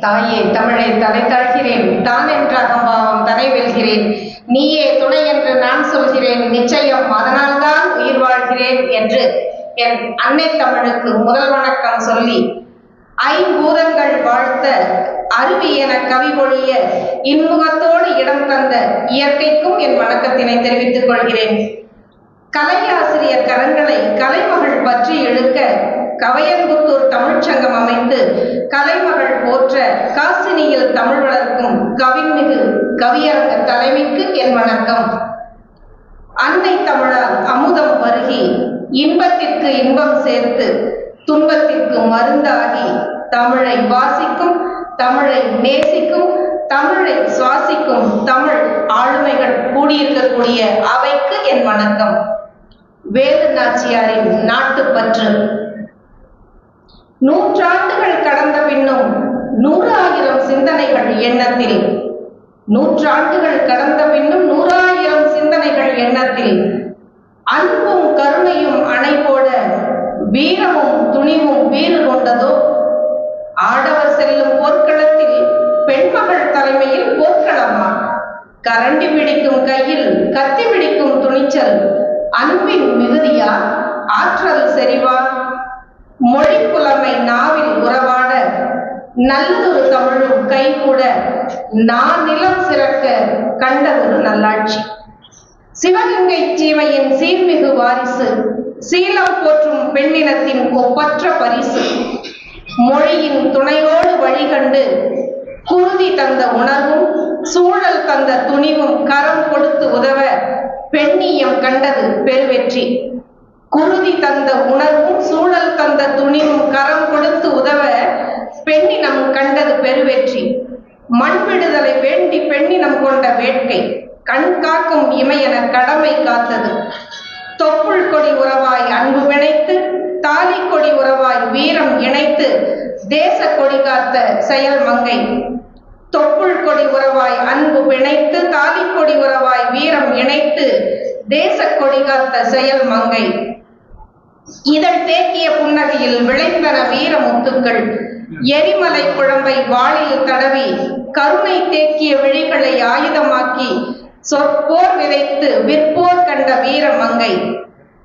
தாயே தமிழை தலை தாழ்கிறேன், தான் என்ற அகம்பாவம் தனை வெல்கிறேன், நீயே துணை என்று நான் சொல்கிறேன், நிச்சயம் அதனால்தான் உயிர் வாழ்கிறேன் என்று என் அன்னை தமிழுக்கு முதல் வணக்கம் சொல்லி, ஐம்பூதங்கள் வாழ்த்த அருவி என கவி பொழிய இன்முகத்தோடு இடம் தந்த இயற்கைக்கும் என் வணக்கத்தினை தெரிவித்துக் கொள்கிறேன். கலையாசிரியர் கரங்களை கலைமகள் பற்றி இழுக்க கவையம்புத்தூர் தமிழ்ச்சங்கம் அமைத்து கலைமகள் போற்ற காசினியில் தமிழ் வளர்க்கும் கவின்மிகு கவியரங்க தலைமைக்கு என் வணக்கம். அன்னை தமிழால் அமுதம் பருகி இன்பத்திற்கு இன்பம் சேர்த்து துன்பத்திற்கு மருந்தாகி தமிழை வாசிக்கும், தமிழை நேசிக்கும், தமிழை சுவாசிக்கும் தமிழ் ஆளுமைகள் கூடியிருக்கக்கூடிய அவைக்கு என் வணக்கம். வேலு நாச்சியாரின் நாட்டுப்பற்று. நூற்றாண்டுகள் கடந்த பின்னும் 100,000 சிந்தனைகள் எண்ணத்தில், நூற்றாண்டுகள் கடந்த பின்னும் 100,000 சிந்தனைகள் எண்ணத்தில், அன்பும் கருணையும் அணை போட வீரமும் துணிவும் வீறு கொண்டதோ, ஆடவர் செல்லும் போர்க்களத்தில் பெண்மகள் தலைமையில் போர்க்களமா, கரண்டி பிடிக்கும் கையில் கத்தி பிடிக்கும் துணிச்சல் அன்பின் மிகுதியா, ஆற்றல் செறிவா, மொழி புலமை நாவில் உறவாட நல்லதொரு தமிழும் கைகூட நான் நிலம் சிறக்க கண்ட ஒரு நல்லாட்சி. சிவகங்கை சீமையின் சீர்மிகு வாரிசு, சீலம் போற்றும் பெண்ணினத்தின் ஒப்பற்ற பரிசு, மொழியின் துணையோடு வழிகண்டு குருதி தந்த உணர்வும் சூழல் தந்த துணிவும் கரம் கொடுத்து உதவ பெண்ணியம் கண்டது பெருவெற்றி. குருதி தந்த உணர்வும் சூழல் தந்த துணிவும் கரம் கொடுத்து உதவ பெண்ணினம் கண்டது பெருவெற்றி. மண் விடுதலை வேண்டி பெண்ணினம் கொண்ட வேட்கை கண் காக்கும் இமையென கடமை காத்தது. தொப்புள் கொடி உறவாய் அன்பு பிணைத்து, தாலி கொடி உறவாய் வீரம் இணைத்து தேச கொடி காத்த செயல் மங்கை. தொப்புள் கொடி உறவாய் அன்பு பிணைத்து, தாலி கொடி உறவாய் வீரம் இணைத்து தேச கொடி காத்த செயல் மங்கை. இதழ் தேக்கிய புன்னகையில் விளைந்தன வீர முத்துக்கள், எரிமலை குழம்பை வாளில் தடவி கருணை தேக்கிய விழிகளை ஆயுதமாக்கி சொற்போர் விதைத்து விற்போர் கண்ட வீர மங்கை.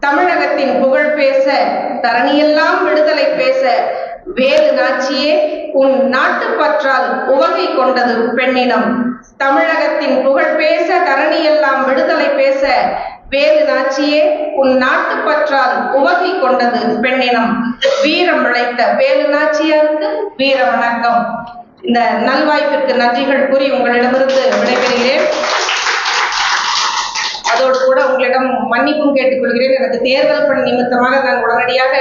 தமிழகத்தின் புகழ் பேச, தரணியெல்லாம் விடுதலை பேச வேலு நாச்சியே உன் நாட்டுப்பற்றால் உவகை கொண்டது பெண்ணினம். தமிழகத்தின் புகழ் பேச, தரணியெல்லாம் விடுதலை பேச வேலு நாச்சியே உன் நாட்டுப்பற்றால் உவகை கொண்டது பெண்ணினம். வீரம் விளைத்த வேலு நாச்சியாருக்கு வீர வணக்கம். இந்த நல்வாய்ப்பிற்கு நன்றிகள் கூறி உங்களிடமிருந்து விடைபெறுகிறேன். அதோடு கூட உங்களிடம் மன்னிப்பும் கேட்டுக்கொள்கிறேன். எனக்கு தேர்தல் பணி நிமித்தமாக நான் உடனடியாக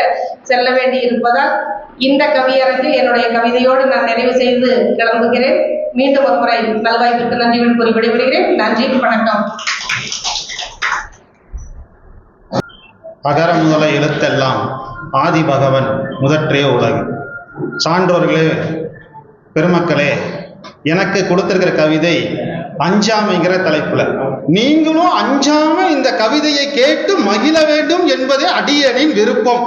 செல்ல வேண்டி இருப்பதால் இந்த கவியரங்கில் என்னுடைய கவிதையோடு நான் நிறைவு செய்து கிளம்புகிறேன். மீண்டும் ஒரு முறை நல்வாய்ப்பிற்கு நன்றிகள் கூறி விடைபெறுகிறேன். நன்றி, வணக்கம். அகர முதல எழுத்தெல்லாம் ஆதி பகவன் முதற்றே உலகு. சான்றோர்களே, பெருமக்களே, எனக்கு கொடுத்திருக்கிற கவிதை அஞ்சாமைங்கிற தலைப்புல. நீங்களும் அஞ்சாம இந்த கவிதையை கேட்டு மகிழ வேண்டும் என்பதே அடியனின் விருப்பம்.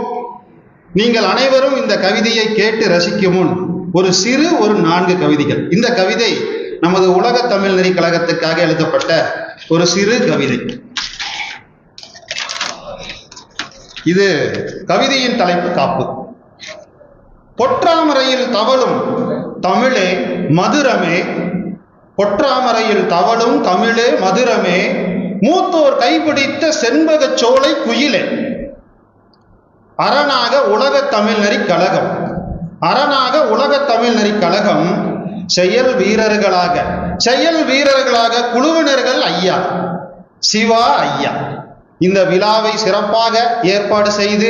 நீங்கள் அனைவரும் இந்த கவிதையை கேட்டு ரசிக்கும் முன் ஒரு 4 கவிதைகள். இந்த கவிதை நமது உலக தமிழ் நெறி கழகத்துக்காக எழுதப்பட்ட ஒரு சிறு கவிதை. இது கவிதையின் தலைப்பு காப்பு. பொற்றாமரையில் தவழும் தமிழே மதுரமே, பொற்றாமரையில் தவழும் தமிழே மதுரமே, மூத்தோர் கைப்பிடித்த செண்பக சோலை குயிலே. அரணாக உலக தமிழ் நெறி கழகம், அரணாக உலக தமிழ் நெறி கழகம் செயல் வீரர்களாக குழுவினர்கள் ஐயா சிவா ஐயா. இந்த விழாவை சிறப்பாக ஏற்பாடு செய்து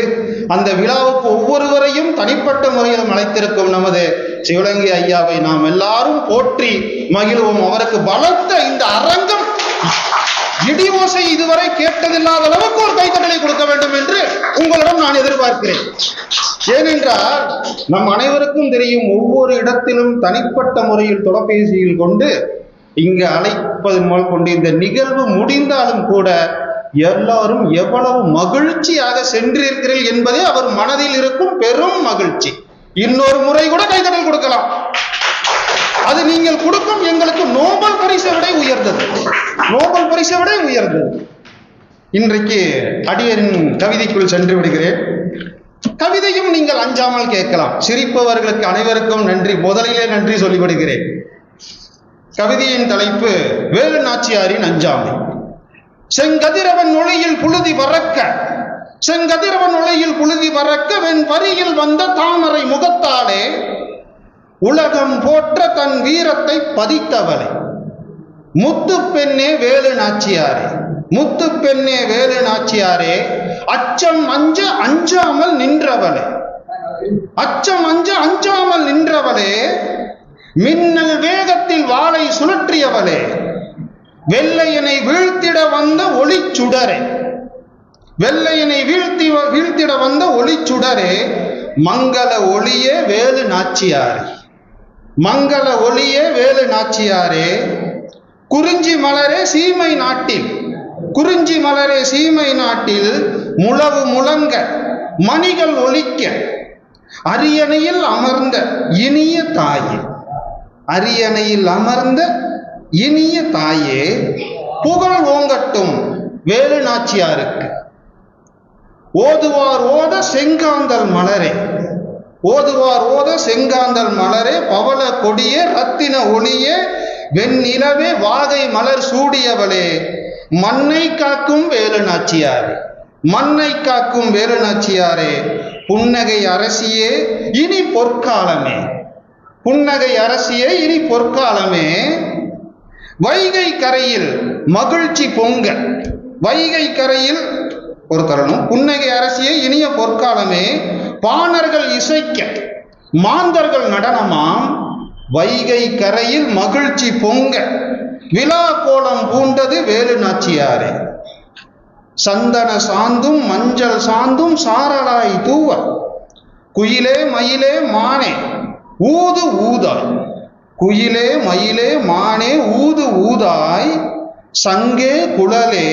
அந்த விழாவுக்கு ஒவ்வொருவரையும் தனிப்பட்ட முறையில் அழைத்திருக்கும் நமது சிவகங்கை ஐயாவை நாம் எல்லாரும் போற்றி மகிழ்வோம். அவருக்கு பலத்த இந்த அரங்கம் இடி ஓசை இதுவரை கேட்டதில்லாத அளவுக்கு ஒரு கைத்தட்டலை கொடுக்க வேண்டும் என்று உங்களிடம் நான் எதிர்பார்க்கிறேன். ஏனென்றால் நம் அனைவருக்கும் தெரியும், ஒவ்வொரு இடத்திலும் தனிப்பட்ட முறையில் தொலைபேசியில் கொண்டு இங்கு அழைப்பது முதல் கொண்டு இந்த நிகழ்வு முடிந்தாலும் கூட எல்லாரும் எவ்வளவு மகிழ்ச்சியாக சென்றிருக்கிறீர்கள் என்பதே அவர் மனதில் இருக்கும் பெரும் மகிழ்ச்சி. இன்னொரு முறை கூட கைத்தட்டல் கொடுக்கலாம். அது நீங்கள் கொடுக்கும் எங்களுக்கு நோபல் பரிசை விட உயர்ந்தது, நோபல் பரிசை விட உயர்ந்தது. இன்றைக்கு அடியரின் கவிதைக்குள் சென்று விடுகிறேன். கவிதையும் நீங்கள் அஞ்சாமல் கேட்கலாம். சிரிப்பவர்களுக்கு அனைவருக்கும் நன்றி, முதலிலே நன்றி சொல்லிவிடுகிறேன். கவிதையின் தலைப்பு வேலு நாச்சியாரின் அஞ்சாமை. செங்கதிரவன் ஒளியில் புழுதி பறக்க, செங்கதிரவன் ஒளியில் புழுதி பறக்க வெண் பரியில் வந்த தாமரை முகத்தாலே உலகம் போற்ற தன் வீரத்தை பதித்தவளே முத்து பெண்ணே வேலு நாச்சியாரே, முத்து பெண்ணே வேலு நாச்சியாரே, அச்சம் அஞ்ச அஞ்சாமல் நின்றவளே, அச்சம் அஞ்ச அஞ்சாமல் நின்றவளே, மின்னல் வேகத்தில் வாளை சுழற்றியவளே, வெள்ளையனை வீழ்த்திட வந்த ஒளிச்சுடரே, வெள்ளையனை வீழ்த்திட வந்த ஒளிச்சுடரே, மங்கள ஒளியே வேலு நாச்சியாரே, மங்கள ஒளியே வேலு நாச்சியாரே, குறிஞ்சி மலரே சீமை நாட்டில், குறிஞ்சி மலரே சீமை நாட்டில் முழவு முழங்க மணிகள் ஒலிக்க அரியணையில் அமர்ந்த இனிய தாயே, அரியணையில் அமர்ந்த இனிய தாயே, புகழ் ஓங்கட்டும் வேலு நாச்சியாருக்கு. ஓதுவார் ஓத செங்காந்தல் மலரே, ஓதுவார் ஓத செங்காந்தல் மலரே, பவள கொடியே ரத்தின ஒளியே, வெண்ணிலவே வாகை மலர் சூடியவளே, மண்ணை காக்கும் வேலு நாச்சியாரே, மண்ணை காக்கும் வேலு நாச்சியாரே, புன்னகை அரசியே இனி பொற்காலமே, புன்னகை அரசியே இனி பொற்காலமே, வைகை கரையில் மகிழ்ச்சி பொங்க, வைகை கரையில் ஒரு தருணம், புன்னகை அரசியே இனிய பொற்காலமே, பாணர்கள் இசைக்க மாந்தர்கள் நடனமாம், வைகை கரையில் மகிழ்ச்சி பொங்க விழா கோலம் பூண்டது வேலு நாச்சியாரே, சந்தன சாந்தும் மஞ்சள் சாந்தும் சாரலாய் தூவ, குயிலே மயிலே மானே ஊது ஊதாய், குயிலே மயிலே மானே ஊது ஊதாய், சங்கே குழலே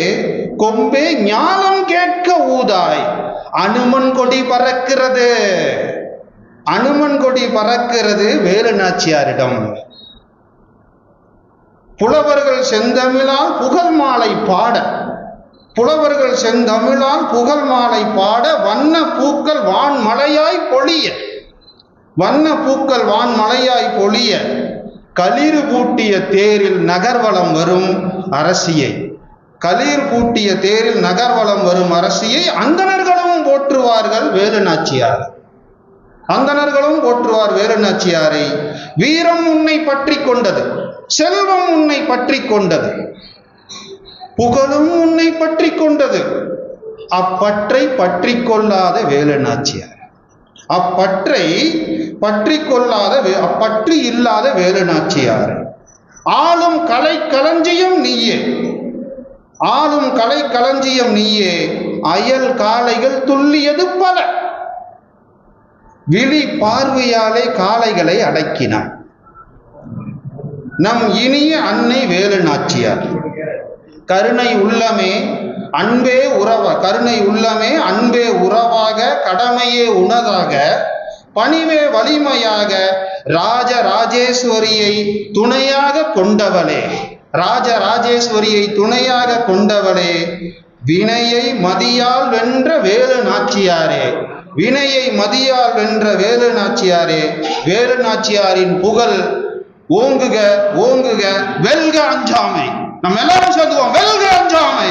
கொம்பே ஞானம் கேட்க ஊதாய், அனுமன் கொடி பறக்கிறது, அனுமன் கொடி பறக்கிறது வேலு நாச்சியாரிடம். புலவர்கள் செந்தமிழால் புகழ் மாலை பாட, புலவர்கள் செந்தமிழால் புகழ் மாலை பாட, வண்ண பூக்கள் வான்மலையாய் பொழிய, வண்ண பூக்கள் வான்மலையாய் பொழிய, களிறு பூட்டிய தேரில் நகர்வலம் வரும் அரசியை, களிர் பூட்டிய தேரில் நகர்வலம் வரும் அரசியை அந்தணர்களும் போற்றுவார்கள் வேலு நாச்சியார், அந்தணர்களும் போற்றுவார் வேலு நாச்சியாரை. வீரம் உன்னை பற்றி கொண்டது, செல்வம் உன்னை பற்றி கொண்டது, புகழும் உன்னை பற்றி கொண்டது, அப்பற்றை பற்றி கொள்ளாத வேலு நாச்சியார், அப்பற்றை பற்றி கொள்ளாத அப்பற்று இல்லாத வேலு நாச்சியார். ஆளும் கலை களஞ்சியம் நீயே, ஆளும் கலை களஞ்சியம் நீயே, அயல் காளைகள் துள்ளியது பல, விழி பார்வையாலே காளைகளை அடக்கினார் நம் இனிய அன்னை வேலு நாச்சியார். கருணை உள்ளமே அன்பே உறவ, கருணை உள்ளமே அன்பே உறவாக, கடமையே உணதாக, பணிவே வலிமையாக, ராஜ ராஜேஸ்வரியை துணையாக கொண்டவளே, ராஜ ராஜேஸ்வரியை துணையாக கொண்டவளே, வினையை மதியால் வென்ற வேலு நாச்சியாரே, வினையை மதியால் வென்ற வேலு நாச்சியாரே, வேலு நாச்சியாரின் புகழ் ஓங்குக ஓங்குக, வெல்க அஞ்சாமை. நம்ம எல்லாரும் சொல்லுவோம், வெல்க அஞ்சாமை,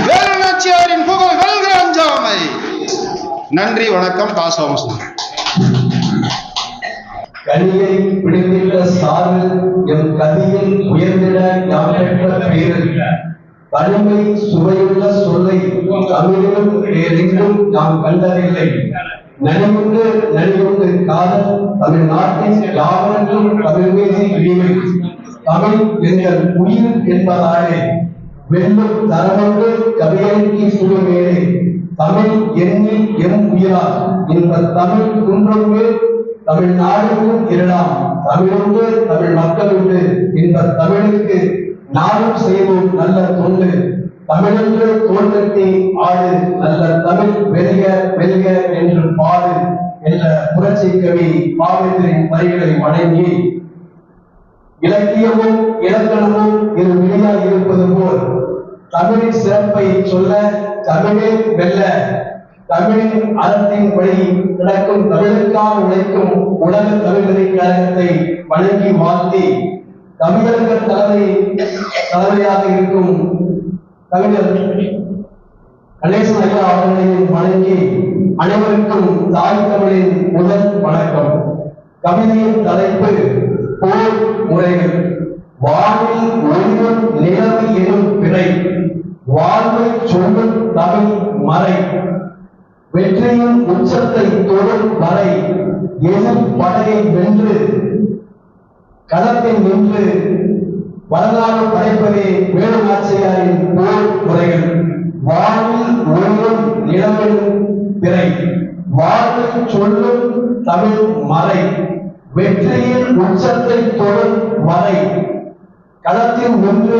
வேலு நாச்சியாரின் புகழ் வெல்க அஞ்சாமை. நன்றி, வணக்கம். காசோமசன். கனியை பிடித்திட்ட சாறு எம் கதியில் உயர்ந்திட யாம் பெற்ற பேரு, தனிமை சுவையுள்ள சொல்லை தமிழிலும் வேறெங்கும் நாம் கண்டதில்லை. நனியுண்டு நனியுண்டு காதல் தமிழ்நாட்டின் யாவருக்கும் தமிழ் மீது இனிமை, தமிழ் எங்கள் உயிர் என்பதாலே வெல்லும் தரமொன்று கவியனுக்கு சுடுவேலே, தமிழ் எண்ணில் எம் உயிரா, இந்த தமிழ் குன்றொன்று தமிழ்நாடுக்கும் இரண்டாம், தமிழுண்டு தமிழ் மக்களுண்டு, இந்த தமிழுக்கு நாடும் செய்வோம் நல்ல தொண்டு, தமிழென்று தோன்றி ஆடு, நல்ல தமிழ் வெல்க வெல்க என்று பாடு என்ற புரட்சி கவி பாவேந்தரின் வரிகளை வணங்கி இலக்கியமும் இலக்கணமும் இது வெளியாய் இருப்பது போல் தமிழின் சிறப்பை சொல்ல தமிழே வெல்ல தமிழின் அறத்தின் வழி நடக்கும் தமிழுக்காக உழைக்கும் உலக தமிழறிஞர் கழகத்தை வணங்கி வாழ்த்தி தமிழர்கள் தலைமையாக இருக்கும் கவிஞர் கணேசன் ஐயா அவர்களையும் வணங்கி அனைவருக்கும் தாய் தமிழின் முதல் வணக்கம். கவிதையின் தலைப்பு போர் முறைகள். வானில் ஒளிரும் நிலவு எனும் பிறை, வாழ்வை சொல்லும் தமிழ் மறை, வெற்றியின் உச்சத்தை தொடும் வரை எதிர் படையை வென்று களத்தில் நின்று வரலாறு படைப்பதே வேலு நாச்சியாரின் போர் முறைகள். வானில் ஒளிரும் நிலவெனும் பிறை, வாழ்வை சொல்லும் தமிழ் மறை, வெற்றியின் உச்சத்தை தொடும் வரை களத்தில் நின்று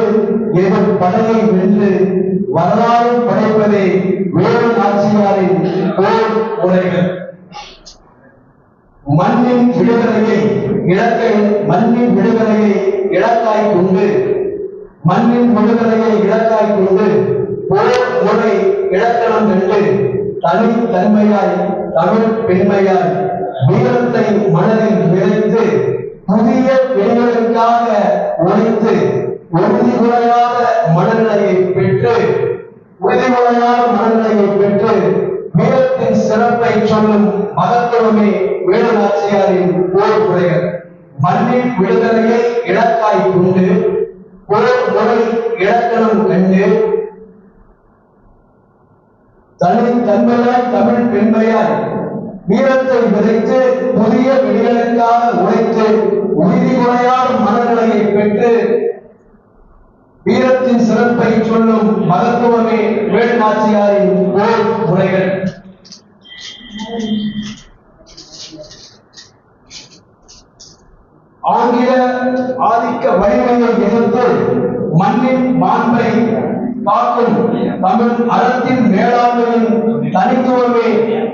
எதிர் படையை வென்று வரலாறு படைப்பதே வேலு நாச்சியாரின் போர் முறைகள். மண்ணின் விடுதலையை இலக்காய் கொண்டு போர் முறை இலக்கணம் என்று தனித்தன்மையாய் தமிழ் பெண்மையாய் வீரத்தை மனதில் விளைத்து புதிய பெண்களுக்காக உழைத்து உறுதிமுறையாத மனநிலையை பெற்று வீரத்தின் சிறப்பை சொல்லும் மகத்துவமே வேலு நாச்சியாரின் போர் முறைகள். மண்ணின் விடுதலையை இலக்காய் கொண்டு போர் முறை இலக்கணம் கண்டு தனித்தன்மையாய் தமிழ் பெண்மையாய் வீரத்தை விதைத்து புதிய விடிகளுக்காக உழைத்து உறுதிமுறையான மனநிலையை பெற்று வீரத்தின் சிறப்பை சொல்லும் மகத்துவமே வேலு நாச்சியாரின் போர் முறைகள். ஆங்கில ஆதிக்க வலிமையை எதிர்த்து மண்ணின் மாண்பை காக்கும் தமிழ் அறத்தின் மேலாண்மையின் தனித்துவமே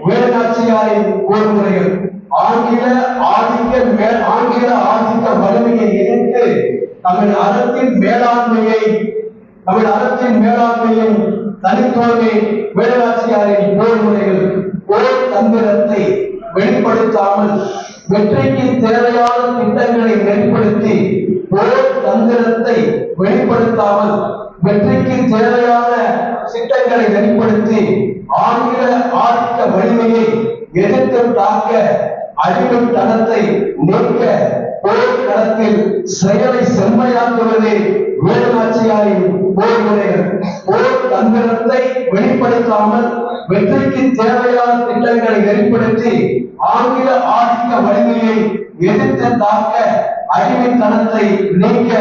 வேலு நாச்சியாரின் போர் முறைகள். ஆங்கில ஆதிக்க வலிமையை எதிர்த்து தமிழ் அறத்தின் மேலாண்மையின் தனித்துவமே வேலு நாச்சியாரின் போர் முறைகள். போர் தந்திரத்தை வெளிப்படுத்தாமல் வெற்றிக்கு தேவையான திட்டங்களை வெளிப்படுத்தி ஆங்கில ஆதிக்க வலிமையை எதிர்த்து தாக்க அடிமைத்தனத்தை நீக்க போர் களத்தில் செயலை செம்மையாக்குவதே வேலு நாச்சியாரின் போர் முறைகள். போர் தந்திரத்தை வெளிப்படுத்தாமல் வெற்றிக்கு தேவையான திட்டங்களை வெளிப்படுத்தி ஆங்கில ஆதிக்க வலிமையை எதிர்த்து தாக்க அடிமைத்தனத்தை நீக்க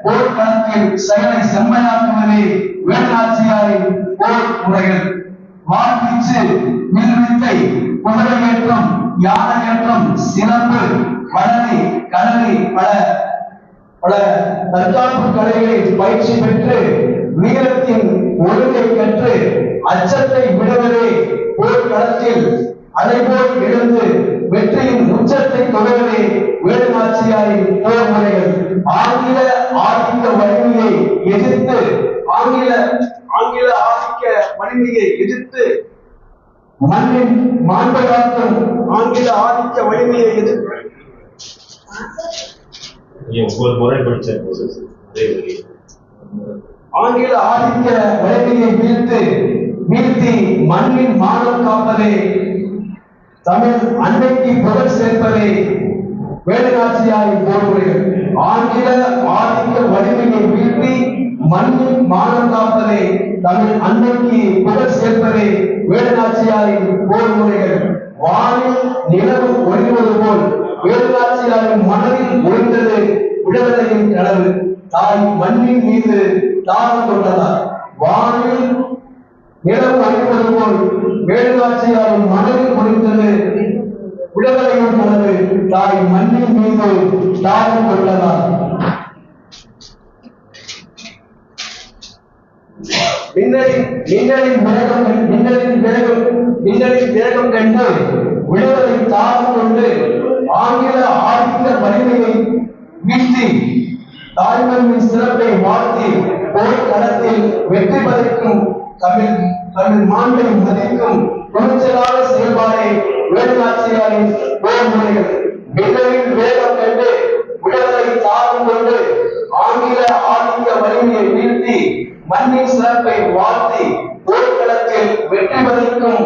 போர்க்களத்தில் செயலை செம்மையாக்குவதே வேலு நாச்சியாரின் போர் முறைகள். வார்வீச்சு, வில்வித்தை, குதிரையேற்றம், யானையேற்றம், சிலம்பு, வளரி, களரி பல தற்காப்பு கலைகளை பயிற்சி பெற்று வீரத்தின் ஒழுங்கை கற்று அச்சத்தை விடுவதே போர்க்களத்தில் அலைபோல் எழுந்து வெற்றியின் உச்சத்தை தொடுவதே வேலு நாச்சியாரின் போர் முறைகள். ஆங்கில ஆதிக்க வலிமையை எதிர்த்து மண்ணின் மாண்பகாக்கும் ஆங்கில ஆதிக்க வலிமையை எதிர்த்து ஆங்கில ஆதிக்க வலிமையை வீழ்த்தி மண்ணின் மானம் காப்பதே தமிழ் அன்னைக்கு புகழ் சேர்ப்பதே வேலு நாச்சியாரின் போர் முறைகள். ஆங்கில ஆதிக்க வலிமையை வீழ்த்தி மண்ணின் மானம் காப்பதே தமிழ் அன்னைக்கு புகழ் சேர்ப்பதே வேலு நாச்சியாரின் போர் முறைகள். வானில் நிலவு ஒளிவது போல் வேலு நாச்சியாரின் மனதில் ஒளிந்தது விடுதலையின் கனவு. தாய் மண்ணின் மீது தாகம் கொண்டதார். வானில் நிலவு ஒளிவது போல் வேலு நாச்சியாரின் மனதில் ஒளிந்தது விடுதலையின் கனவு. தாய் மண்ணின் மீது தாகம் கொண்டதார். மின்னலின் வேகம் கண்டு விடுதலை தாகம் கொண்டு ஆங்கில ஆதிக்க வலிமையை வீழ்த்தி மண்ணின் சிறப்பை வாழ்த்தி போர்க்களத்தில் வெற்றி பறிக்கும் தமிழ் மாண்பை மதிக்கும் துணிச்சலான செயல்பாடை வேலுநாச்சியாரின் போர் முறைகள் மிகவும் வேகம் கண்டு விடுதலை சார்ந்து கொண்டு ஆங்கில ஆதிக்க வலிமையை வீழ்த்தி மண்ணின் சிறப்பை வாழ்த்தி போர்க்களத்தில் வெற்றி பதிக்கும்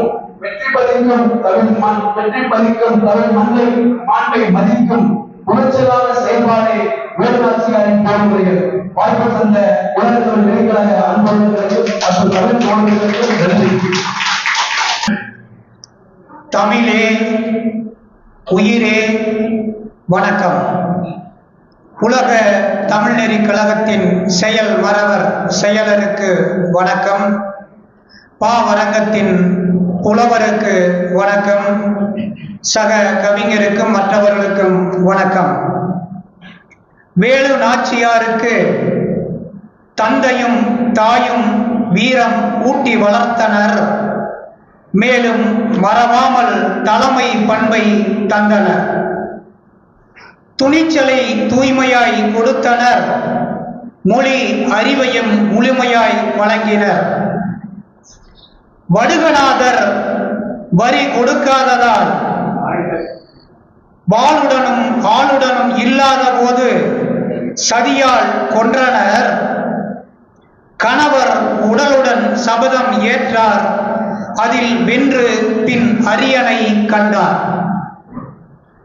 தமிழ் மண்ணை மாண்பை மதிக்கும் துணிச்சலான செயல்பாடை வேலுநாச்சியாரின் போர் முறைகள். வாய்ப்பு தந்த உலகத்தமிழ் இணைக்கழக அன்பர்களுக்கும் மற்றும் தமிழ் மாணவர்களுக்கும் நன்றி. தமிழே உயிரே வணக்கம். உலக தமிழ்நெறி கழகத்தின் செயல் மறவர் செயலருக்கு வணக்கம். பாவரங்கத்தின் புலவருக்கு வணக்கம். சக கவிஞருக்கும் மற்றவர்களுக்கும் வணக்கம். வேலு நாச்சியாருக்கு தந்தையும் தாயும் வீரம் ஊட்டி வளர்த்தனர். மேலும் மறவாமல் தலைமை பண்பை தந்தனர். துணிச்சலை தூய்மையாய் கொடுத்தனர். மொழி அறிவையும் முழுமையாய் வழங்கினர். வடுகநாதர் வரி கொடுக்காததால் வாளுடனும் ஆளுடனும் இல்லாத போது சதியால் கொன்றனர். கணவர் உடலுடன் சபதம் ஏற்றார். அதில் வென்று பின் அரியணை கண்டார்.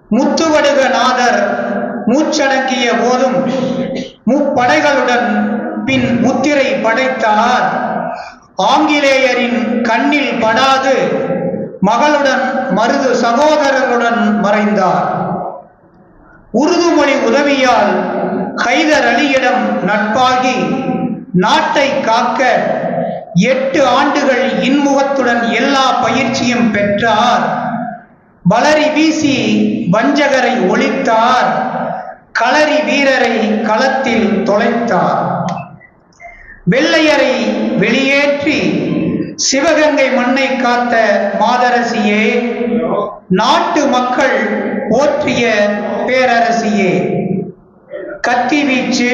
முத்துவடுகநாதர் மூச்சடங்கிய போதும் முப்படைகளுடன் பின் முத்திரை படைத்தார். ஆங்கிலேயரின் கண்ணில் படாது மகளுடன் மருது சகோதரருடன் மறைந்தார். உருதுமொழி உதவியால் ஹைதர் அலியிடம் நட்பாகி நாட்டை காக்க 8 ஆண்டுகள் இன்முகத்துடன் எல்லா பயிற்சியும் பெற்றார். வளரி வீசி வஞ்சகரை ஒழித்தார். களரி வீரரை களத்தில் தொலைத்தார். வெள்ளையரை வெளியேற்றி சிவகங்கை மண்ணை காத்த மாதரசியே, நாட்டு மக்கள் போற்றிய பேரரசியே. கத்தி வீச்சு,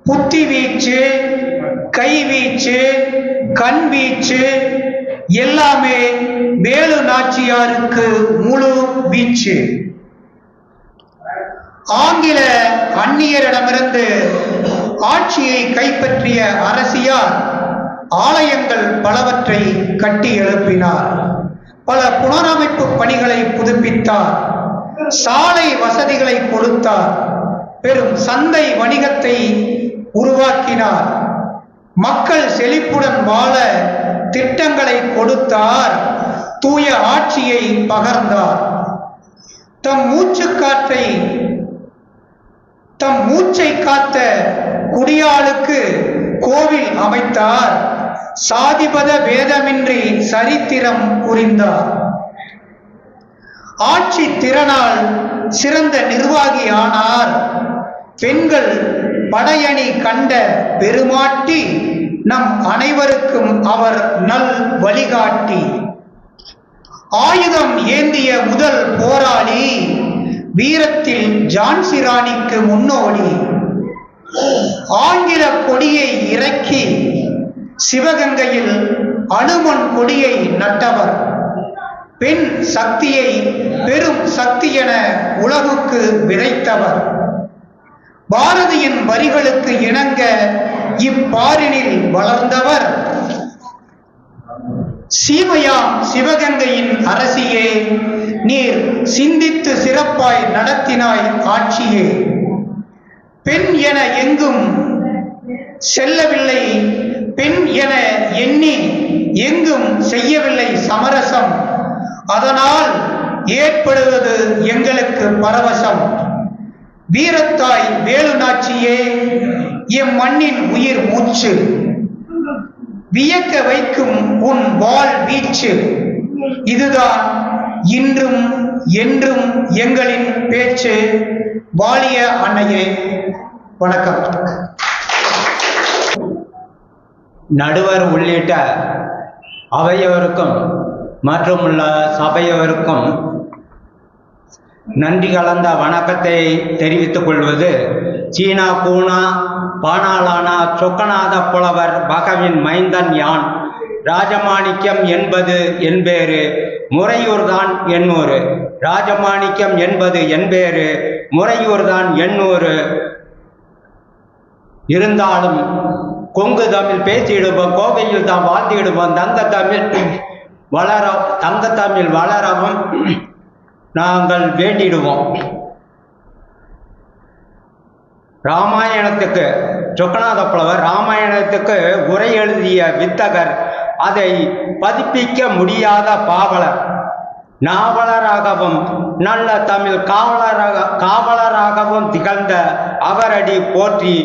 புத்தி வீச்சு, கை வீச்சு, கண் வீச்சு எல்லாமே வேலு நாச்சியாருக்கு முழு வீச்சு. ஆங்கில அந்நியரிடமிருந்து ஆட்சியை கைப்பற்றிய அரசியார் ஆலயங்கள் பலவற்றை கட்டி எழுப்பினார். பல புனரமைப்பு பணிகளை புதுப்பித்தார். சாலை வசதிகளை கொடுத்தார். பெரும் சந்தை வணிகத்தை உருவாக்கினார். மக்கள் செழிப்புடன் வாழ திட்டங்களை கொடுத்தார். தூய ஆட்சியை பகர்ந்தார். தம் மூச்சை காத்த குடியாளுக்கு கோவில் அமைத்தார். சாதிபத பேதமின்றி சரித்திரம் புரிந்தார். ஆட்சி திறனால் சிறந்த நிர்வாகி ஆனார். பெண்கள் படையணி கண்ட பெருமாட்டி, நம் அனைவருக்கும் அவர் நல் வழிகாட்டி. ஆயுதம் ஏந்திய முதல் போராளி, வீரத்தில் ஜான்சி ராணிக்கு முன்னோடி. ஆங்கில கொடியை இறக்கி சிவகங்கையில் அனுமன் கொடியை நட்டவர். பெண் சக்தியை பெரும் சக்தி என உலகுக்கு விதைத்தவர். பாரதியின் வரிகளுக்கு இணங்க இப்பாரினில் வளர்ந்தவர். சீமையாம் சிவகங்கையின் அரசியே, நீர் சிந்தித்து சிறப்பாய் நடத்தினாய் ஆட்சியே. பெண் என எங்கும் செல்லவில்லை, பெண் என எண்ணி எங்கும் செய்யவில்லை சமரசம். அதனால் ஏற்படுவது எங்களுக்கு பரவசம். வீரத்தாய் வேலு நாச்சியே, எம் மண்ணின் உயிர் மூச்சு. வியக்க வைக்கும் உன் வாள் வீச்சு. இதுதான் இன்றும் என்றும் எங்களின் பேச்சு. வாழிய அன்னையே. வணக்கம். நடுவர் உள்ளிட்ட அவையோருக்கும் மற்றும் சபையோருக்கும் நன்றி கலந்த வணக்கத்தை தெரிவித்துக் கொள்வது சீனா பூனா பானாலானா சொக்கநாத புலவர் பகவின் மைந்தன் யான். ராஜமாணிக்கம் என்பது என்பேறு முறையூர்தான் எண்ணூறு. ராஜமாணிக்கம் என்பது என்பேறு முறையூர்தான் எண்ணூறு. இருந்தாலும் கொங்கு தமிழ் பேசிடுவோம், கோவையில் தான் வாழ்ந்திடுவோம். தங்க தமிழ் வளரவும் நாங்கள் வேண்டிடுவோம். ராமாயணத்துக்கு சொக்கநாத புலவர் ராமாயணத்துக்கு உரை எழுதிய வித்தகர், அதை பதிப்பிக்க முடியாத பாவலர். நாவலராகவும் நல்ல தமிழ் காவலராகவும் திகழ்ந்த அவரடி போற்றி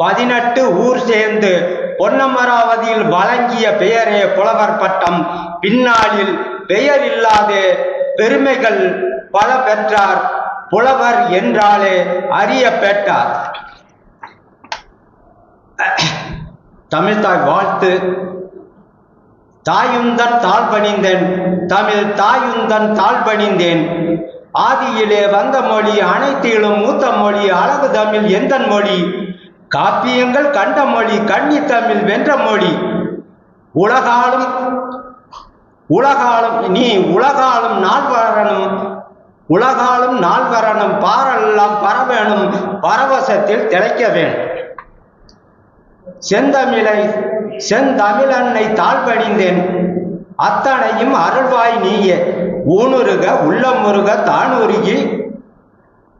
18 ஊர் சேர்ந்து பொன்னமராவதியில் வழங்கிய பெயரே புலவர் பட்டம். பின்னாளில் பெயர் இல்லாத பெருமைகள் பல பெற்றார். புலவர் என்றாலே அறிய பெற்றார். தமிழ்தாய் வாழ்த்து. தாயுந்தன் தாழ் பணிந்தேன், தமிழ் தாயுந்தன் தாழ் பணிந்தேன். ஆதியிலே வந்த மொழி அனைத்திலும் மூத்த மொழி, அழகு தமிழ் எந்தன் மொழி. காப்பியங்கள் கண்ட மொழி, கன்னி தமிழ் வென்ற மொழி. உலகாலும் நீ உலகாலும் நாள் வரணும் பாரெல்லாம் பரவேணும், பரவசத்தில் திளைக்க வேண்டும். செந்தமிழன்னை தாழ்வணிந்தேன், அத்தனையும் அருள்வாய் நீயே. ஊனுருக உள்ளமுருக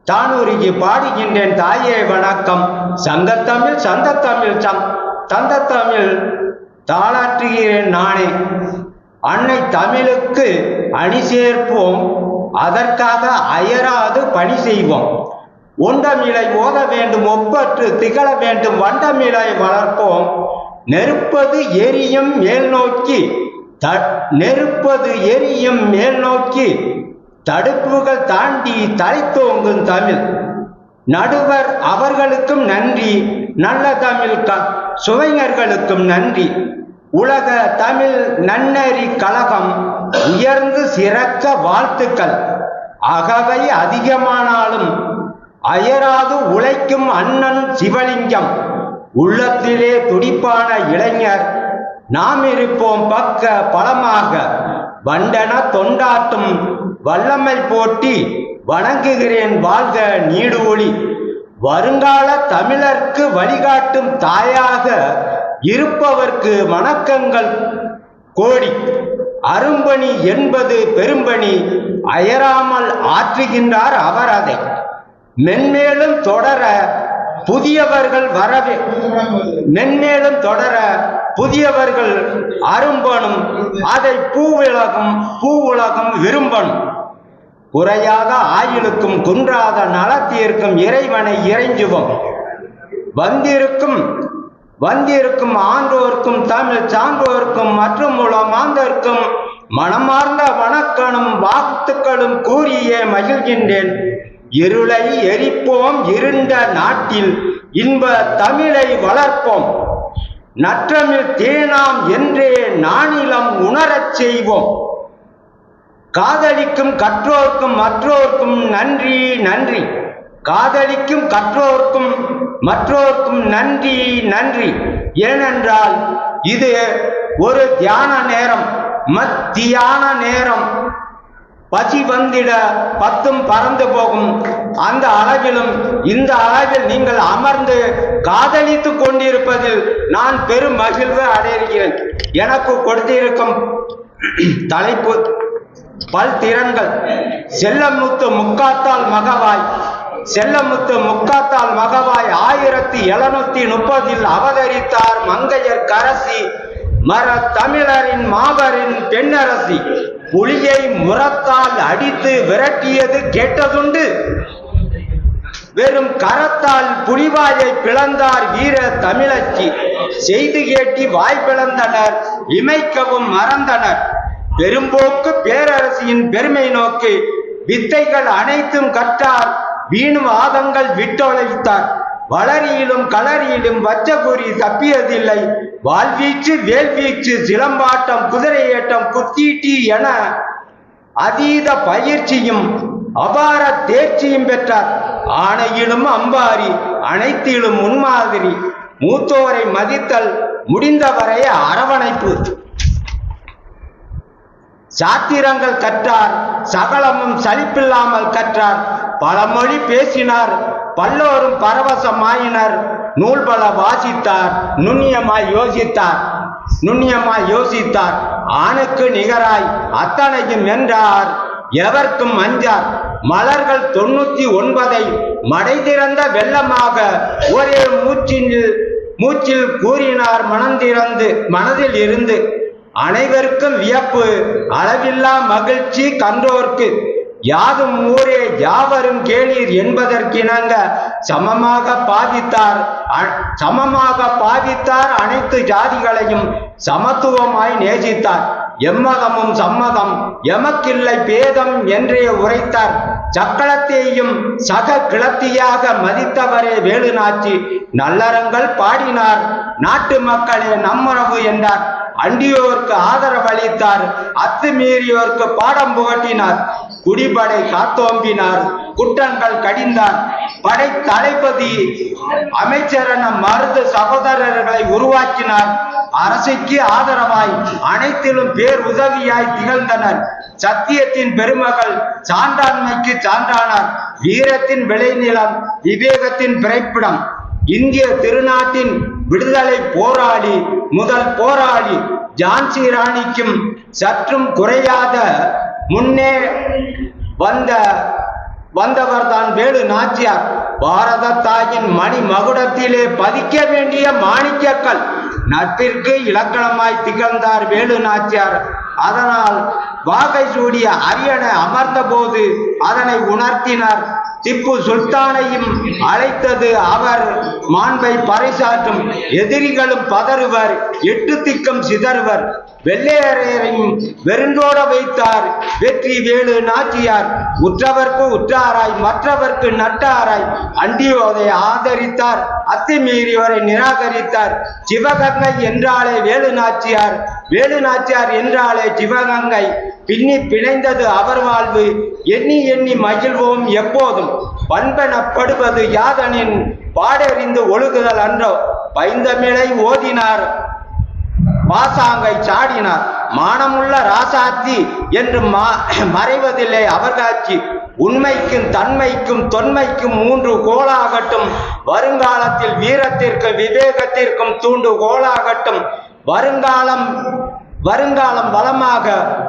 தானுருகி பாடுகின்றேன் தாயே வணக்கம். சங்கத்தமிழ் தந்தத்தமிழ் தாளாற்றுகிறேன் நானே. அன்னை தமிழுக்கு அணி சேர்ப்போம், அதற்காக அயராது பணி செய்வோம். ஒண்டமிழை ஓத வேண்டும், ஒப்பற்று திகழ வேண்டும், வண்டமிழை வளர்ப்போம். நெருப்பது எரியும் மேல் நோக்கி தடுப்புகள் தாண்டி தலைத்தோங்கும் தமிழ். நடுவர் அவர்களுக்கும் நன்றி, நல்ல தமிழ் சுவைஞர்களுக்கும் நன்றி. உலக தமிழ் நன்னறி கழகம் உயர்ந்து சிறக்க வாழ்த்துக்கள். அகவை அதிகமானாலும் அயராது உழைக்கும் அண்ணன் சிவலிங்கம். உள்ளத்திலே துடிப்பான இளைஞர் நாம் இருப்போம் பக்க பலமாக. வண்டன தொண்டாட்டும் வல்லமை போட்டி வணங்குகிறேன் வாழ்க நீடு ஒளி. வருங்கால தமிழர்க்கு வழிகாட்டும் தாயாக இருப்பவர்க்கு வணக்கங்கள் கோடி. அரும்பணி என்பது பெரும்பணி, அயராமல் ஆற்றுகின்றார் அவர் அதை. மென்மேலும் தொடர புதியவர்கள் அரும்பணும், அதை பூவுலகம் விரும்பணும். குறையாத ஆயுளுக்கும் குன்றாத நலத்திற்கும் இறைவனை இறைஞ்சுவோம். வந்திருக்கும் ஆன்றோர்க்கும் தமிழ் சான்றோர்க்கும் மற்றும் மாந்தர்க்கும் மனமார்ந்த வணக்கனும் வாழ்த்துக்களும் கூறியே மகிழ்கின்றேன். இருளை எரிப்போம், இருண்ட நாட்டில் இன்ப தமிழை வளர்ப்போம். நற்றமிழ் தேனாம் என்றே நானிலம் உணரச் செய்வோம். காதலிக்கும் கற்றோர்க்கும் மற்றோர்க்கும் நன்றி நன்றி. காதலிக்கும் கற்றோர்க்கும் மற்றோர்க்கும் நன்றி நன்றி. ஏனென்றால் இது ஒரு தியான நேரம், மத்தியான நேரம். பசி வந்திட பத்தும் பறந்து போகும். அந்த அளவிலும் இந்த அளவில் நீங்கள் அமர்ந்து காதலித்து கொண்டிருப்பதில் நான் பெரும் மகிழ்வு அடைகிறேன். எனக்கு கொடுத்திருக்கும் தலைப்பு பல்திறன்கள். செல்லமுத்து முக்காத்தால் மகவாய் 1730 அவதரித்தார் மங்கையர் கரசி, மர தமிழரின் மாபரின் பெண்ணரசி. புலியை முரத்தால் அடித்து விரட்டியது கேட்டதுண்டு, வெறும் கரத்தால் புலிவாயை பிளந்தார் வீர தமிழச்சி. செய்து கேட்டி வாய் பிளந்தனர், இமைக்கவும் மறந்தனர். பெரும்போக்கு பேரரசியின் பெருமை நோக்கி வித்தைகள் அனைத்தும் கற்றார், வீண் வாதங்கள் விட்டொழித்தார். வளரியிலும் களரியிலும் வச்சபுரி தப்பியதில்லை. வாழ்வீச்சு வேல்வீச்சு சிலம்பாட்டம் குதிரையேட்டம் குத்தீட்டி என அதீத பயிற்சியும் அபார தேர்ச்சியும் பெற்றார். ஆணையிலும் அம்பாரி, அனைத்திலும் முன்மாதிரி, மூத்தோரை மதித்தல், முடிந்தவரை அரவணைப்பு. சாத்திரங்கள் கற்றார், சகலமும் சலிப்பில்லாமல் கற்றார். பலமொழி பேசினார், பல்லோரும் பரவசமாயினர். நூல்பல வாசித்தார், நுண்ணியமாய் யோசித்தார். ஆணுக்கு நிகராய் அத்தனையும் வென்றார், எவர்க்கும் அஞ்சார். மலர்கள் 99 மடை திறந்த வெள்ளமாக ஒரே மூச்சில் கூறினார் மனதில் இருந்து. அனைவருக்கும் வியப்பு, அளவில்லா மகிழ்ச்சி கண்டோர்க்கு. யாதும் ஊரே யாவரும் கேளீர் என்பதற்கிணங்க சமமாக பாதித்தார். அனைத்து ஜாதிகளையும் சமத்துவமாய் நேசித்தார். எம்மதமும் சம்மதம், எமக்கில்லை பேதம் என்றே உரைத்தார். சக்களத்தையும் சக கிளத்தியாக மதித்தவரே வேலுநாச்சி. நல்லறங்கள் பாடினார், நாட்டு மக்களே நம்முறவு என்றார். அண்டியோர்க்கு ஆதரவளித்தார், அத்துமீறியோர்க்கு பாடம் புகட்டினார். குடிபடை காத்தோம்பினார், குற்றங்கள் கடிந்தார். படை தளபதி அமைச்சரென மருது சகோதரர்களை உருவாக்கினார். அரசுக்கு ஆதரவாய் அனைத்திலும் பேர் உதவியாய் திகழ்ந்தனர். சத்தியத்தின் பெருமகள், சான்றாண்மைக்கு சான்றானார். வீரத்தின் விளைநிலம், விவேகத்தின் பிறப்பிடம். இந்திய திருநாட்டின் விடுதலை போராளி, முதல் போராளி. ஜான்சி ராணிக்கும் சற்றும் குறையாத முன்னே வந்தவர்தான் வேலு நாச்சியார். பாரத தாயின் மணி மகுடத்திலே பதிக்க வேண்டிய மாணிக்கக்கல். நட்பிற்கு இலக்கணமாய் திகழ்ந்தார் வேலு நாச்சியார். அதனால் வாகை சூடிய அரியணை அமர்ந்த போது அதனை உணர்த்தினார். திப்பு சுல்தானையும் அழைத்தது அவர் மாண்பை பறைசாற்றும். எதிரிகளும் பதறுவர், 8 திக்கும் சிதறுவர். வெள்ளையரையும் வெறுந்தோட வைத்தார் வெற்றி வேலு நாச்சியார். உற்றவர்க்கு உற்றாராய், மற்றவர்க்கு நட்டாராய். அண்டியோதை ஆதரித்தார், அத்துமீறியோரை நிராகரித்தார். சிவகங்கை என்றாலே வேலு நாச்சியார், வேலு நாச்சியார் என்றாலே சிவகங்கை. பின்னி பிணைந்தது அவர் வாழ்வு, எண்ணி எண்ணி மகிழ்வோம் எப்போதும். பண்பெனப்படுவது யாதனின் பாடறிந்து ஒழுகுதல் அன்றோ. பைந்தமிழை ஓதினார், பாசாங்கை சாடினார். மானமுள்ள ராசாத்தி என்று மறைவதில்லை அவர் காட்சி. உண்மைக்கும் தன்மைக்கும் தொன்மைக்கும் 3 கோளாகட்டும். வருங்காலத்தில் வீரத்திற்கும் விவேகத்திற்கும் தூண்டு கோளாகட்டும். வருங்காலம் வளமாக,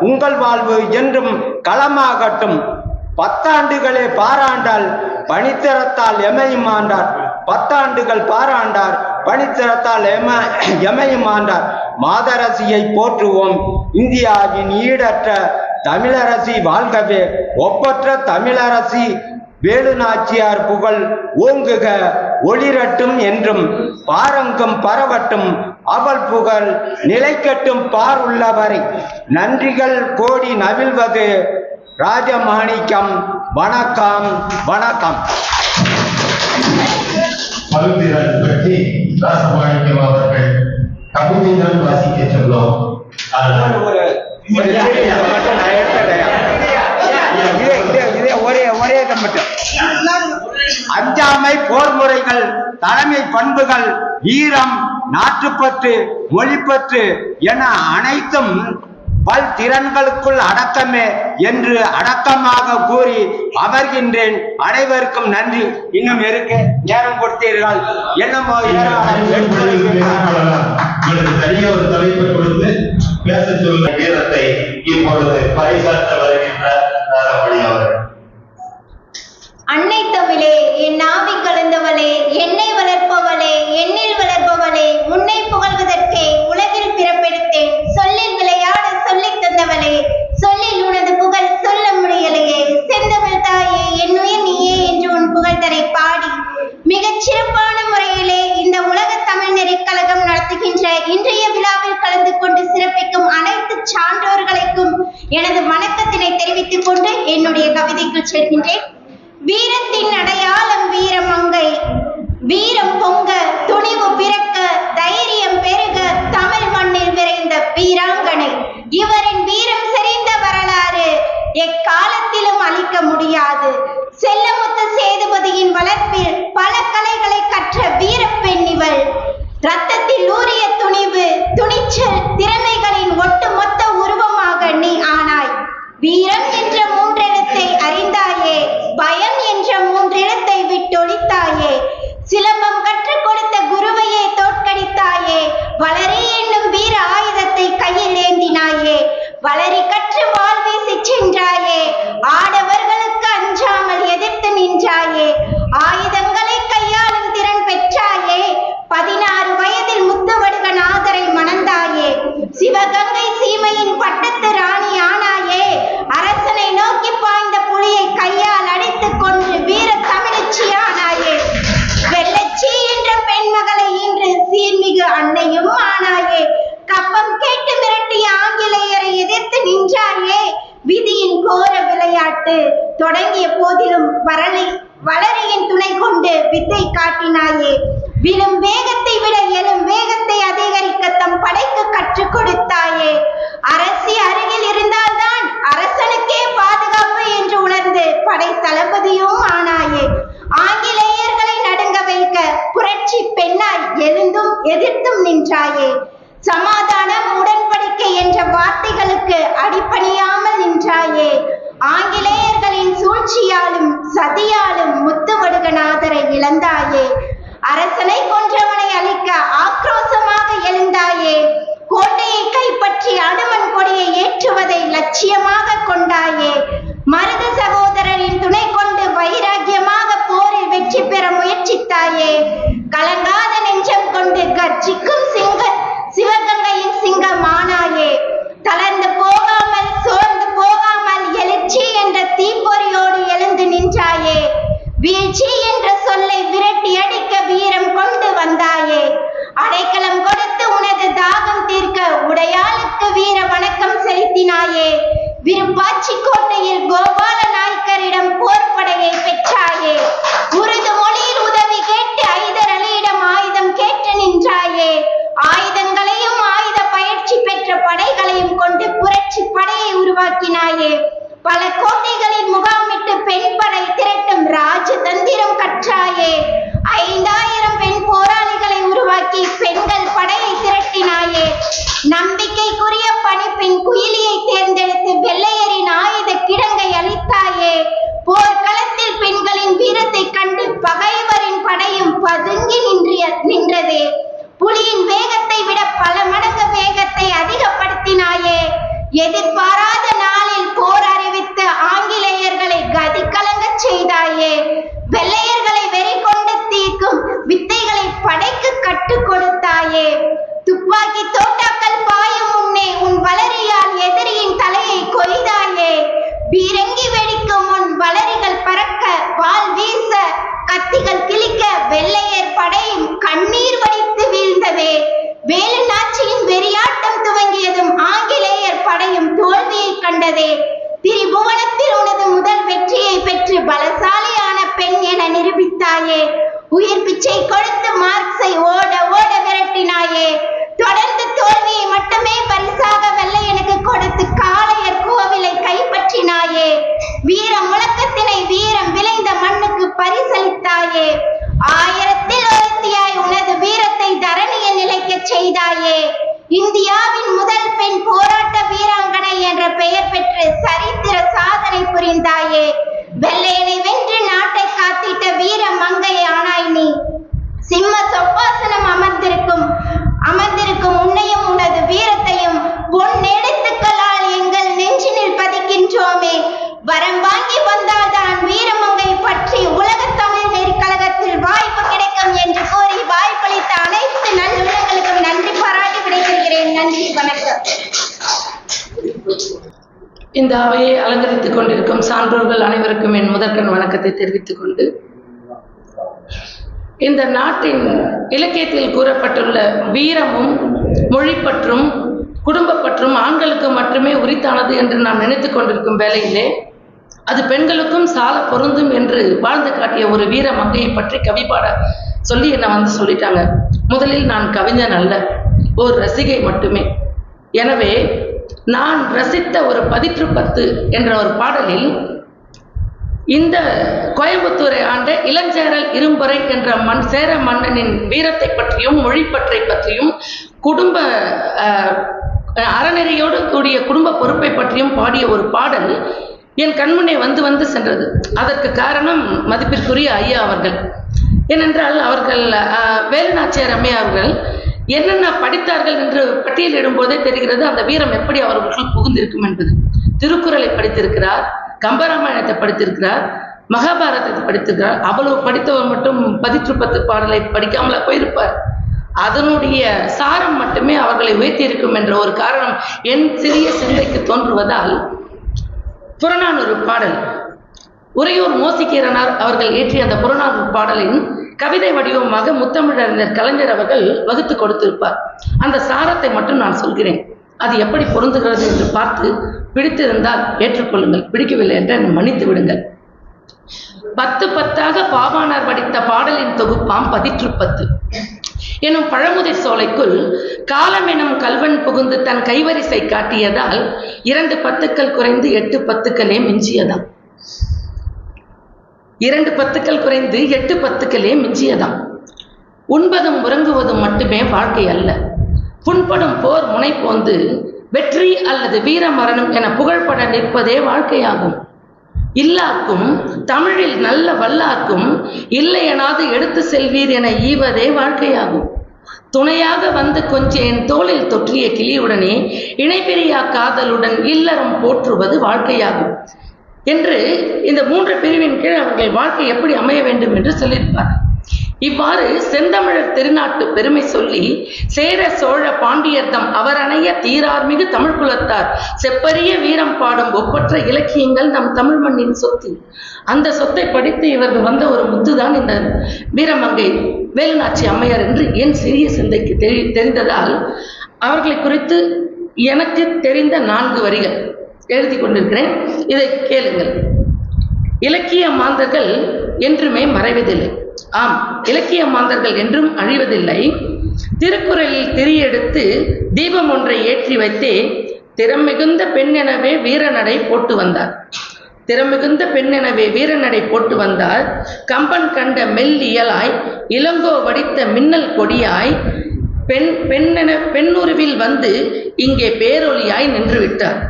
உங்கள் வாழ்வு என்றும் களமாகட்டும். 10 ஆண்டுகளே பாராண்டால் பணித்திறத்தால் எமையும் ஆண்டார். 10 ஆண்டுகள் பாராண்டார், பணித்திறத்தால் எமையும் ஆண்டார். மாதரசியை போற்றுவோம், இந்தியாவின் ஈடற்ற தமிழரசி வாழ்கவே. ஒப்பற்ற தமிழரசி வேலு நாச்சியார் புகழ் ஓங்குக, ஒளிரட்டும் என்றும். பாரங்கும் பரவட்டும், அவள் புகழ் நிலைக்கட்டும் பார் உள்ளவரை. நன்றிகள் கோடி நவிழ்வது ராஜமாணிக்கம். வணக்கம், வணக்கம். பல்திறன் பற்றி ராசமாணிக்கம் அவர்கள் கவிதைகள் வாசிக்க சொல்லும். ஒரே மட்டும். அஞ்சாமை, போர் முறைகள், தலைமை பண்புகள், வீரம், நாட்டுப்பற்று, மொழிப்பற்று என அனைத்தும் பல் திறன்களுக்குள் அடக்கமே என்று அடக்கமாக கூறி அமர்கின்றேன். அனைவருக்கும் நன்றி. இன்னும் இருக்க நேரம் கொடுத்தீர்கள். என்னமோ தனியாக ஒரு தலைப்பு கொடுத்து பேச சொல்ல வீரத்தை இப்பொழுது பறைசாற்ற வருகின்ற நாதமணி அவர்கள். அன்னை தமிழே, என் நாவி கலந்தவளே, என்னை வளர்ப்பவளே, எண்ணில் வளர்ப்பவளே, உன்னை புகழ்வதற்கே உலகில் பிறப்பெடுத்தேன். சொல்லில் விளையாட சொல்லித் தந்தவளே, சொல்லில் உனது புகழ் சொல்ல முடியலையே. செந்தமிழ் தாயே, என் உயிர் நீயே என்று உன் புகழ்தரை பாடி மிகச் சிறப்பான முறையிலே இந்த உலக தமிழ் நெறிக் கழகம் நடத்துகின்ற இன்றைய விழாவில் கலந்து கொண்டு சிறப்பிக்கும் அனைத்து சான்றோர்களுக்கும் எனது வணக்கத்தினை தெரிவித்துக் கொண்டு என்னுடைய கவிதைக்குள் செல்கின்றேன். வீரத்தின் அடையாளம் வீரமங்கை, வீரம் பொங்க, துணிவு பிறக்க, தைரியம் பெருக, தமிழ் மண்ணில் விரைந்த வீராங்கனை. இவரின் வீரம் செறிந்த வரலாறு எக்காலத்தில் காலத்திலும் அளிக்க முடியாது. செல்லமுத்து சேதுபதியின் வளர்ப்பில் பல கலைகளை கற்ற வீரப்பெண் இவள். ரத்தத்தில் ஊறிய துணிவு, துணிச்சல், திறமைகளின் ஒட்டுமொத்த உருவமாக நீ ஆனாய். வீரம் என்ற மூன்றெழுத்தை அறிந்தாயே, பயம் என்ற மூன்றெழுத்தை விட்டொழித்தாயே. சிலம்பம் கற்றுக் கொடுத்த குருவையே தோற்கடித்தாயே. வளரி என்னும் வீர ஆயுதத்தை கையில் ஏந்தினாயே. வளரி கற்று வாள் வீசி சென்றாயே. ஆடவர்களுக்கு அஞ்சாமல் எதிர்த்து நின்றாயே. ஆயுதங்களை கையாளும் திறன் பெற்றாயே. 16 வயதில் முத்துவடுகநாதரை மணந்தாயே. சிவகங்கை சீமையின் பட்டத்து ராணி ஆனாயே. அரசனை நோக்கி பாய்ந்த புலியை கையால் அடித்துக் கொன்று வீர தமிழச்சி ஆனாயே. வெள்ளச்சி என்ற பெண்மகளை இன்று சீர்மிகு அன்னையும் ஆனாயே. கப்பம் கேட்டு மிரட்டிய ஆங்கிலேயரை எதிர்த்து நின்றாயே. விதியின் கோர விளையாட்டு தொடங்கிய போதிலும் வளரியின் துணை கொண்டு வித்தை காட்டினாயே. விழும் வேகத்தை விட எழும் வேகத்தை அதிகரிக்க தம் படைக்கு கற்றுக் கொடுத்தாயே. அரசி அருகில் இருந்தால்தான் அரசனுக்கே பாதுகாப்பு என்று உணர்ந்து படை தளபதியும் ஆனாயே. ஆங்கிலேயர்களை நடுங்க வைக்க புரட்சி பெண்ணாய் எழுந்தும் எதிர்த்தும் நின்றாயே. சமாதானம், உடன்படிக்கை என்ற வார்த்தைகளுக்கு அடிபணியாமல் நின்றாயே. ஆங்கிலேயர்களின் சூழ்ச்சியாலும் சதியாலும் முத்துவடுகநாதரை இழந்தாயே. அரசனை கொன்றவனை அழிக்க ஆக்ரோசமாக எழுந்தாயே. கோட்டையை கைப்பற்றி அனுமன் கொடியை ஏற்றுவதை லட்சியமாக கொண்டாயே. மருது சகோதரரின் துணை கொண்டு வைராக்கியமாக போரில் வெற்றி பெற முயற்சித்தாயே. கலங்காத நெஞ்சம் கொண்டு கர்ஜிக்கும் சிவகங்கையின் சிங்கமானாயே. தளர்ந்து போகாமல் சோர்ந்து போகாமல் எழுச்சி என்ற தீப்பொறியோடு எழுந்து நின்றாயே. வீழ்ச்சி என்ற சொல்லை விரட்டி அடிக்க வீரம் கொண்டு வந்தாயே. அடைக்கலம் கொடுத்து உனது தாகம் தீர்க்க உடையாளுக்கு வீர வணக்கம் செலுத்தினாயே. விருப்பாச்சி கோட்டையில் கோபால நாயக்கரிடம் போர்படையை பெற்றாயே. உருது மொழியில் உதவி கேட்டு ஐதர் அலியிடம் ஆயுதம் கேட்டு நின்றாயே. ஆயுதங்களையும் ஆயுத பயிற்சி பெற்ற படைகளையும் கொண்டு புரட்சி படையை உருவாக்கினாயே. பல கோட்டைகளில் முகாமிட்டு பெண் படை திரட்டும் ராஜதந்திரம் கற்றாயே. 5000 பெண் போராளிகளை உருவாக்கி பெண்கள் படையை திரட்டினாயே. நம்பிக்கைக்குரிய பணிப்பெண் குயிலியை தேர்ந்தெடுத்து வெள்ளையரின் ஆயுத கிடங்கை அளித்தாயே. போர்க்களத்தில் பெண்களின் வீரத்தை கண்டு பகைவரின் படையும் பதுங்கி நின்றதே. புலியின் வேகத்தை விட பல மடங்கு வேகத்தை அதிகப்படுத்தினாயே. எதிர்பாராத நாளில் போர் அறிவித்து ஆங்கிலேயர்களை கதி கலங்கச் செய்தாயே. வெள்ளையர்களை வெறி கொண்டு தீர்க்கும் வித்தைகளை படைக்கு கற்றுக் கொடுத்தாயே. துப்பாக்கி தோட்டாக்கள் பாயும் முன்னே உன் வளரியால் எதிரியின் தலையை கொய்தாயே. பீரங்கி வெடிக்கும் முன் வளரிகள் பறக்க வாள் வீச கத்திகள் கிழிக்க வெள்ளையர் படையும் கண்ணீர் வடித்து வீழ்ந்ததே. வேலு நாச்சியின் வெறியாட்டம் துவங்கியதும் ஆங்கிலேயர் படையும் தோல்வியை கண்டதே. திரிபுவனத்தில் உனது முதல் வெற்றியை பெற்று பலசாலியான பெண் என நிரூபித்தாயே. உயிர் பிச்சை கொடுத்து மார்க்ஸை ஓட ஓட விரட்டினாயே. தொடர்ந்து தோல்வியை மட்டுமே பரிசாக வெள்ளையனுக்கு கொடுத்து காளையர் கோவிலை கைப்பற்றினாயே. வீர முழக்கத்தினை வீரம் விளைந்த மண்ணுக்கு பரிசளித்தாயே. 1000ல் ஒருத்தியாய் உனது வீரத்தை தரணியில் நிலைக்க செய்தாயே. இந்தியாவின் முதல் பெண் போராட்ட வீராங்கனை என்ற பெயர் பெற்று சரித்திர சாதனை புரிந்தாயே. வெள்ளையனை வென்று நாட்டை காத்திட்ட வீர மங்கை ஆனாய் நீ. சிம்ம சொப்பாசனம் அமர்ந்திருக்கும் உன்னையும் உனது வீரத்தையும் பொன் எழுத்துக்களால் எங்கள் நெஞ்சினில் பதிக்கின்றோமே. வரம் வாங்கி வந்தால்தான் வீரமங்கை பற்றி உலக தமிழ் நெறிக்கழகத்தில் வாய்ப்பு கிடைக்கும் என்று கூறி வாய்ப்பளித்த அனைத்து நல்லுள்ளங்களுக்கும் நன்றி பாராட்டி விடைபெறுகிறேன். நன்றி, வணக்கம். இந்த அவையை அலங்கரித்துக் கொண்டிருக்கும் சான்றோர்கள் அனைவருக்கும் என் முதற்கண் வணக்கத்தை தெரிவித்துக் கொண்டு, இந்த நாட்டின் இலக்கியத்தில் கூறப்பட்டுள்ள வீரமும் மொழிப்பற்றும் குடும்பப்பற்றும் ஆண்களுக்கு மட்டுமே உரித்தானது என்று நாம் நினைத்துக் கொண்டிருக்கும் வேளையிலே அது பெண்களுக்கும் சால பொருந்தும் என்று வாழ்ந்து காட்டிய ஒரு வீர மங்கையை பற்றி கவி பாட சொல்லி என்னை சொல்லிட்டாங்க. முதலில் நான் கவிஞன் அல்ல, ஒரு ரசிகை மட்டுமே. எனவே நான் ரசித்த ஒரு 10 என்ற ஒரு பாடலில் இந்த கோயம்புத்தூரை ஆண்ட இளஞ்சேரல் இரும்பொறை என்ற சேர மன்னனின் வீரத்தை பற்றியும் மொழிப்பற்றை பற்றியும் குடும்ப அறநெறியோடு கூடிய குடும்ப பொறுப்பை பற்றியும் பாடிய ஒரு பாடல் என் கண்முன்னே வந்து சென்றது. அதற்கு காரணம் மதிப்பிற்குரிய ஐயா அவர்கள். ஏனென்றால் அவர்கள் வேலுநாச்சியார் அம்மையார் அவர்கள் என்னென்ன படித்தார்கள் என்று பட்டியலிடும் போதே தெரிகிறது அந்த வீரம் எப்படி அவர்களுக்குள் புகுந்திருக்கும் என்பது. திருக்குறளை படித்திருக்கிறார், கம்பராமாயணத்தை படித்திருக்கிறார், மகாபாரதத்தை படித்திருக்கிறார். அவ்வளவு படித்தவர் மட்டும் 10 பாடலை படிக்காமல போயிருப்பார். அதனுடைய சாரம் மட்டுமே அவர்களை உயர்த்தியிருக்கும் என்ற ஒரு காரணம் என் சிறிய சிந்தைக்கு தோன்றுவதால் புறநானூறு பாடல் உறையூர் மோசிகீரனார் அவர்கள் இயற்றிய அந்த புறநானூறு பாடலின் கவிதை வடிவமாக முத்தமிழறிஞர் கலைஞர் அவர்கள் வகுத்து கொடுத்திருப்பார். அந்த சாரத்தை மட்டும் நான் சொல்கிறேன். அது எப்படி பொருந்துகிறது என்று பார்த்து பிடித்திருந்தால் ஏற்றுக்கொள்ளுங்கள், பிடிக்கவில்லை என்று என்னை மன்னித்து விடுங்கள். 10 பாவாணர் படித்த பாடலின் தொகுப்பாம் 10 எனும் பழமுதிர் சோலைக்குள் காலம் எனும் கல்வன் புகுந்து தன் கைவரிசை காட்டியதால் 2 10கள் குறைந்து 8 10களே மிஞ்சியதாம். 2 10கள் குறைந்து 8 10களே மிஞ்சியதாம். உண்பதும் உறங்குவதும் மட்டுமே வாழ்க்கை அல்ல. புண்படும் போர் முனை போந்து வெற்றி அல்லது வீர மரணம் என புகழ்பட நிற்பதே வாழ்க்கையாகும். இல்லாக்கும் தமிழில் நல்ல வல்லாக்கும் இல்லையனாது எடுத்து செல்வீர் என ஈவதே வாழ்க்கையாகும். துணையாக வந்து கொஞ்சம் தோளில் தொற்றிய கிளியுடனே இணைபிரியா காதலுடன் இல்லறம் போற்றுவது வாழ்க்கையாகும் என்று இந்த 3 பிரிவின் கீழ் அவர்கள் வாழ்க்கை எப்படி அமைய வேண்டும் என்று சொல்லியிருப்பார். இவ்வாறு செந்தமிழர் திருநாட்டு பெருமை சொல்லி சேர சோழ பாண்டியர்தம் அவரணைய தீரார்மிகு தமிழ் குலத்தார் செப்பரிய வீரம் பாடும் ஒப்பற்ற இலக்கியங்கள் நம் தமிழ் மண்ணின் சொத்து. அந்த சொத்தை படித்து இவர்கள் வந்த ஒரு முத்துதான் இந்த வீரமங்கை வேலுநாச்சி அம்மையார் என்று என் சிறிய சிந்தைக்கு தெரிந்ததால் அவர்களை குறித்து எனக்கு தெரிந்த 4 வரிகள் எழுதி கொண்டிருக்கிறேன். இதை கேளுங்கள். இலக்கிய மாந்தர்கள் என்றுமே மறைவதில்லை. ஆம், இலக்கிய மாந்தர்கள் என்றும் அழிவதில்லை. திருக்குறளில் திரியெடுத்து தீபம் ஒன்றை ஏற்றி வைத்தே திறம் மிகுந்த பெண் எனவே வீரநடை போட்டு வந்தார். திறமிகுந்த பெண்ணெனவே வீரநடை போட்டு வந்தார். கம்பன் கண்ட மெல்லியலாய் இளங்கோ வடித்த மின்னல் கொடியாய் பெண்ணுருவில் வந்து இங்கே பேரொலியாய் நின்று விட்டார்.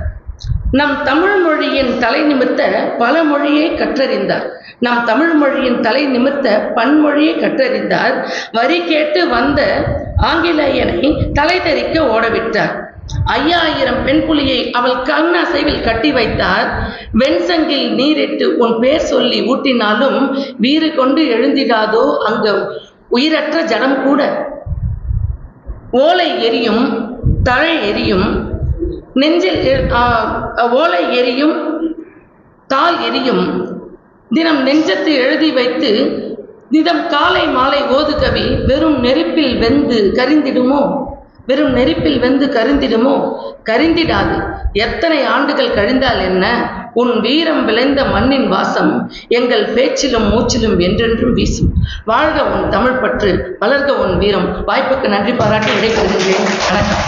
நம் தமிழ் மொழியின் தலை நிமிர்த்த பல மொழியை கற்றறிந்தார். நம் தமிழ் மொழியின் தலை நிமிர்த்த பன்மொழியை கற்றறிந்தார். வரி கேட்டு வந்த ஆங்கிலேயனை தலை தெறிக்க ஓடவிட்டார். 5000 பெண் புலியை அவள் கண்ணாசைவில் கட்டி வைத்தார். வெண்சங்கில் நீரிட்டு உன் பேர் சொல்லி ஊட்டினாலும் வீறு கொண்டு எழுந்திடாதோ அங்க உயிரற்ற ஜடம் கூட. ஓலை எரியும் தழை எரியும் நெஞ்சில் ஓலை எரியும் தாள் எரியும் தினம் நெஞ்சத்து எழுதி வைத்து தினம் காலை மாலை ஓது கவி வெறும் நெருப்பில் வெந்து கரிந்திடுமோ? வெறும் நெருப்பில் வெந்து கரிந்திடுமோ? கரிந்திடாது. எத்தனை ஆண்டுகள் கழிந்தால் என்ன? உன் வீரம் விளைந்த மண்ணின் வாசம் எங்கள் பேச்சிலும் மூச்சிலும் என்றென்றும் வீசும். வாழ்க உன் தமிழ் பற்று, வளர்க உன் வீரம். வாய்ப்புக்கு நன்றி பாராட்டி விடைபெறுகின்றேன். வணக்கம்.